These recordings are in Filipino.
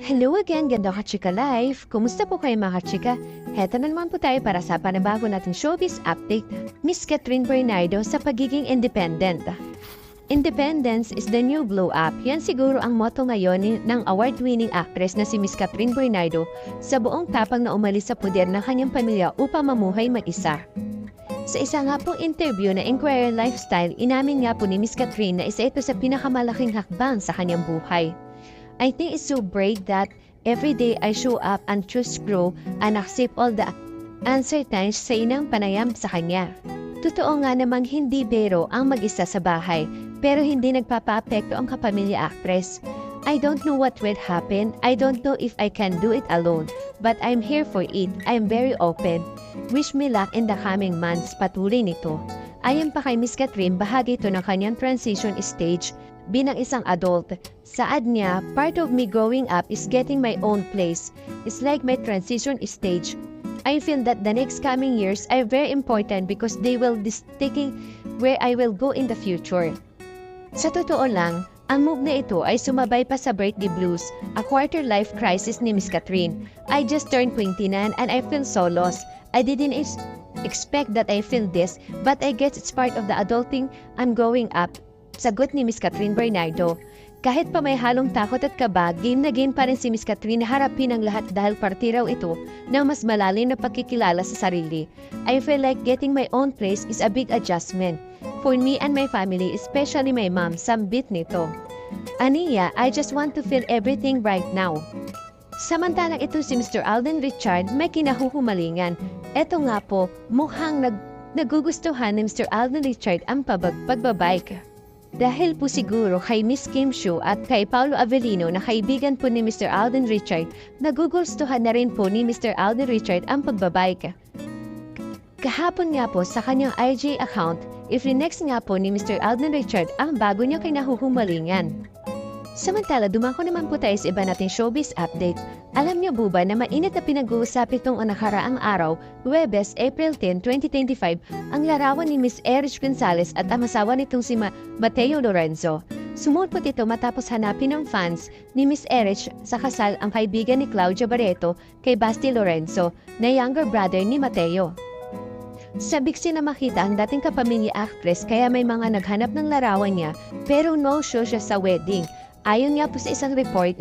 Hello again, ganda ka life! Kumusta po kayo mga chika? Heto na naman po tayo para sa panabago nating showbiz update. Miss Catherine Bernardo sa pagiging independent. Independence is the new glow up. Yan siguro ang motto ngayon ng award-winning actress na si Miss Catherine Bernardo sa buong tapang na umalis sa puder ng kanyang pamilya upang mamuhay mag-isa. Sa isa nga pong interview na Inquirer Lifestyle, inamin nga po ni Miss Catherine na isa ito sa pinakamalaking hakbang sa kanyang buhay. I think it's so brave that every day I show up and choose to grow and accept all the uncertainties sa inang panayam sa kanya. Totoo nga namang hindi biro ang mag-isa sa bahay, pero hindi nagpapa-apekto ang kapamilya actress. I don't know what will happen. I don't know if I can do it alone, but I'm here for it. I'm very open. Wish me luck in the coming months, patuloy nito. Ayon pa kay Miss Catherine, bahagi ito ng kanyang transition stage bilang isang adult. Saad niya, part of me growing up is getting my own place. It's like my transition stage. I feel that the next coming years are very important because they will dictate where I will go in the future. Sa totoo lang, ang move na ito ay sumabay pa sa birthday blues, a quarter life crisis ni Miss Catherine. I just turned 29 and I feel so lost. I didn't expect that I feel this, but I guess it's part of the adulting I'm growing up. Sagot ni Miss Catherine Bernardo. Kahit pa may halong takot at kaba, game na game pa rin si Miss Catherine na harapin ang lahat dahil parte raw ito ng mas malalim na pagkikilala sa sarili. I feel like getting my own place is a big adjustment. For me and my family, especially my mom, sambit nito. Aniya, I just want to feel everything right now. Samantalang ito si Mr. Alden Richard may kinahuhumalingan. Eto nga po, mukhang nagugustuhan ni Mr. Alden Richard ang pagbabike. Dahil po siguro kay Miss Kim Chiu at kay Paulo Avellino na kaibigan po ni Mr. Alden Richard, nagugustuhan na rin po ni Mr. Alden Richard ang pagbabike. Kahapon nga po sa kanyang IG account, i-next nga po ni Mr. Alden Richard ang bago niya kinahuhumalingan. Samantala, dumako naman po tayo sa iba nating showbiz update. Alam niyo po ba na mainit na pinag-uusap itong nakaraang araw, Huwebes, April 10, 2025, ang larawan ni Miss Erich Gonzalez at ang asawa nitong si Mateo Lorenzo. Sumulpot ito matapos hanapin ng fans ni Miss Erich sa kasal ang kaibigan ni Claudia Barreto kay Basti Lorenzo, na younger brother ni Mateo. Sabik na makita ang dating kapamilya actress kaya may mga naghanap ng larawan niya pero no show siya sa wedding. Ayon nga po sa isang report,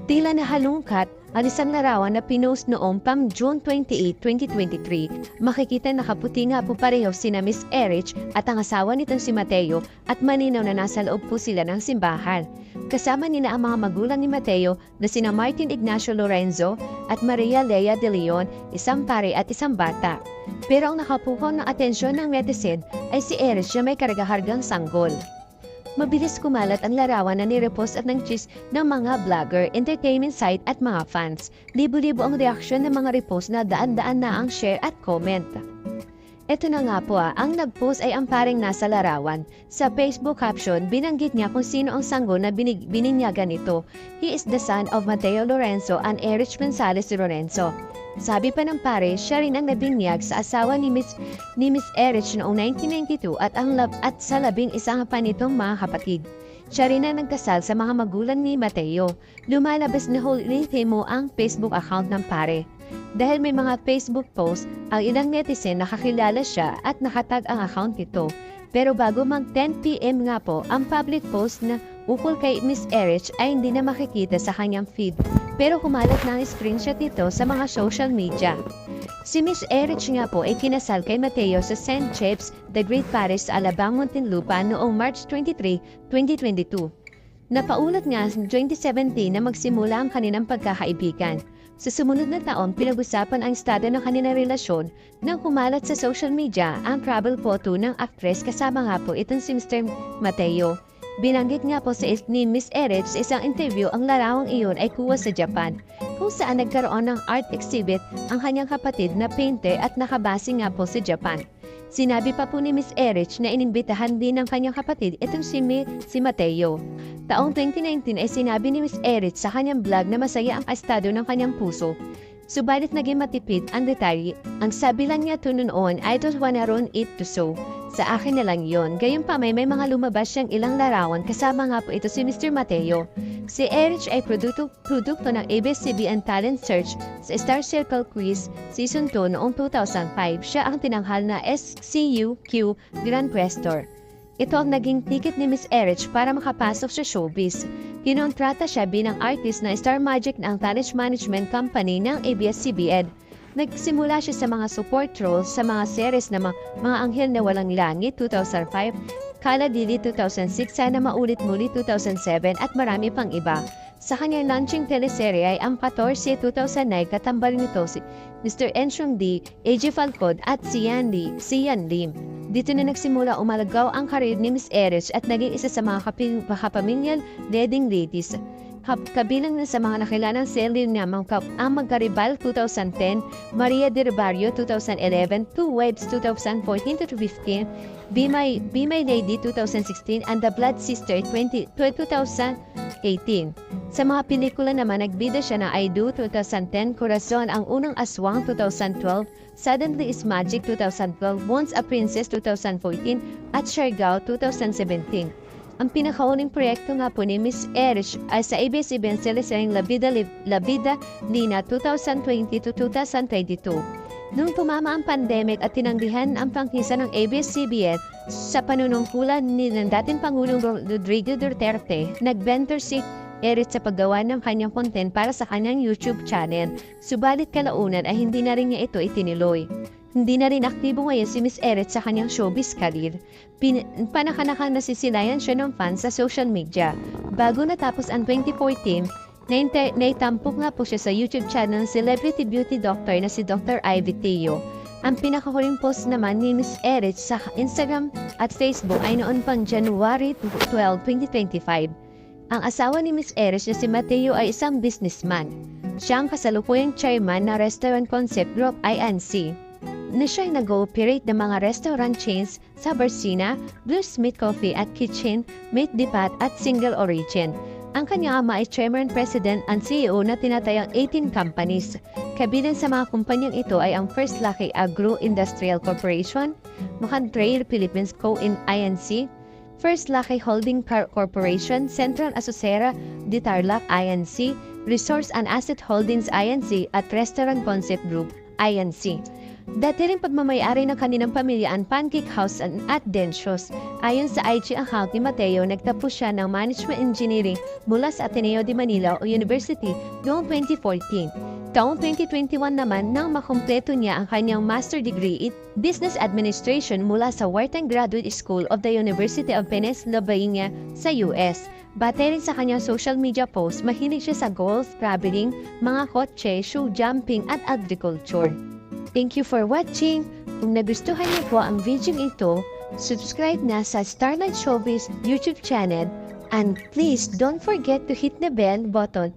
tila nahalungkat ang isang larawan na pinost noong June 28, 2023. Makikita nakaputi nga po pareho sina Miss Erich at ang asawa nitong si Mateo at maninaw na nasa loob po sila ng simbahan. Kasama nila ang mga magulang ni Mateo na sina Martin Ignacio Lorenzo at Maria Lea de Leon, isang pare at isang bata. Pero ang nakapukaw ng atensyon ng netizen ay si Erich na may karagahargang sanggol. Mabilis kumalat ang larawan na nirepost at nang-cheese ng mga vlogger, entertainment site at mga fans. Libo-libo ang reaksyon ng mga repost na daan-daan na ang share at comment. Ito na nga po ang nag-post ay ang paring nasa larawan. Sa Facebook caption, binanggit niya kung sino ang sanggol na bininyagan nito. He is the son of Mateo Lorenzo and Erich Gonzalez Lorenzo. Sabi pa ng pare, siya rin ang nabinyag sa asawa ni Miss Erich noong 1992 at sa labing-isang pa nitong mga kapatid. Siya rin ang nagkasal sa mga magulang ni Mateo. Lumalabas na mo ang Facebook account ng pare. Dahil may mga Facebook post, ang ilang netizen nakakilala siya at nakatag ang account nito. Pero bago mag 10 PM nga po, ang public post na ukol kay Miss Erich ay hindi na makikita sa kanyang feed. Pero kumalat na ang screenshot nito sa mga social media. Si Miss Erich nga po ay kinasal kay Mateo sa St. Chepes, the Great Parish sa Alabang, Muntinlupa noong March 23, 2022. Napaulat nga sa 2017 na magsimula ang kanilang pagkakaibigan. Sa sumunod na taon, pinag-usapan ang estado ng kanilang relasyon nang kumalat sa social media ang travel photo ng actress kasama nga po itong si Mr. Mateo. Binanggit nga po ni Miss Erich sa isang interview ang larawang iyon ay kuha sa Japan, kung saan nagkaroon ng art exhibit ang kanyang kapatid na painter at nakabase nga po sa Japan. Sinabi pa po ni Miss Erich na inimbitahan din ng kanyang kapatid itong si Mateo. Taong 2019 ay sinabi ni Miss Erich sa kanyang vlog na masaya ang estado ng kanyang puso. Subalit naging matipid ang detalye. Ang sabi lang niya to noon, I don't wanna ruin it to show. Sa akin na lang yon. Gayunpa may mga lumabas siyang ilang larawan kasama nga po ito si Mr. Mateo. Si Erich ay produkto ng ABS-CBN Talent Search sa Star Circle Quiz Season 2 noong 2005. Siya ang tinanghal na SCUQ Grand Questor. Ito ang naging ticket ni Miss Erich para makapasok sa showbiz. Kinontrata siya bilang artist na Star Magic na ang talent management company ng ABS-CBN. Nagsimula siya sa mga support roles sa mga series na mga Anghel na Walang Langit 2005, Kala Dili 2006, Sana Maulit Muli 2007 at marami pang iba. Sa kanyang launching teleserye ay ang 14 2009 katambal nito si Mr. Enchong D, AJ Falcon at si Yan Lim. Dito na nagsimula umalagaw ang karir ni Miss Erich at naging isa sa mga kapamilyal leading ladies. Kabilang na sa mga nakilanang selling na ang Magkaribal 2010, Maria de Barrio 2011, Two Waves 2014-15, Be My Lady 2016, and The Blood Sister 2018. Sa mga pelikula naman, nagbida siya na I Do 2010, Corazon Ang Unang Aswang 2012, Suddenly Is Magic 2012, Once a Princess 2014, at Siargao 2017. Ang pinakauling proyekto nga po ni Miss Erich ay sa ABS-CBN teleseryeng La Vida Nina 2020 to 2022. Nung tumama ang pandemic at tinanggihan ang pangkisa ng ABS-CBN sa panunungkulan ni ng dating Pangulong Rodrigo Duterte, nag-venture si Erich sa paggawa ng kanyang content para sa kanyang YouTube channel. Subalit kalaunan ay hindi na rin niya ito itiniloy. Hindi na rin aktibo ngayon si Miss Erich sa kanyang showbiz career. Panakanakang nasisilayan siya ng fans sa social media. Bago natapos ang 2014, naitampok nga po siya sa YouTube channel ng celebrity beauty doctor na si Dr. Ivy Teo. Ang pinakahuling post naman ni Miss Erich sa Instagram at Facebook ay noon pang January 12, 2025. Ang asawa ni Miss Erich na si Mateo ay isang businessman. Siya ang kasalukuyang chairman ng restaurant concept group INC. Na siya'y nag-ooperate ng mga restaurant chains sa Barcina, Bluesmith Coffee at Kitchen, Mate Depot at Single Origin. Ang kanyang ama ay chairman, president at CEO na tinatayang 18 companies. Kabilang sa mga kumpanyang ito ay ang First Lucky Agro-Industrial Corporation, Macantrail Philippines Co. in INC, First Lucky Holding Corporation, Central Azucena de Tarlac INC, Resource and Asset Holdings INC at Restaurant Concept Group INC. Dati rin pagmamayari ng kanilang pamilya ang Pancake House at Denshows. Ayon sa IG account ni Mateo, nagtapos siya ng Management Engineering mula sa Ateneo de Manila University noong 2014. Taong 2021 naman nang makumpleto niya ang kanyang master degree in Business Administration mula sa Wharton Graduate School of the University of Pennsylvania sa US. Batay rin sa kanyang social media post, mahilig siya sa golf, traveling, mga kotse, shoe jumping at agriculture. Thank you for watching. Kung nagustuhan niyo po ang video ito, subscribe na sa Starlight Showbiz YouTube channel and please don't forget to hit the bell button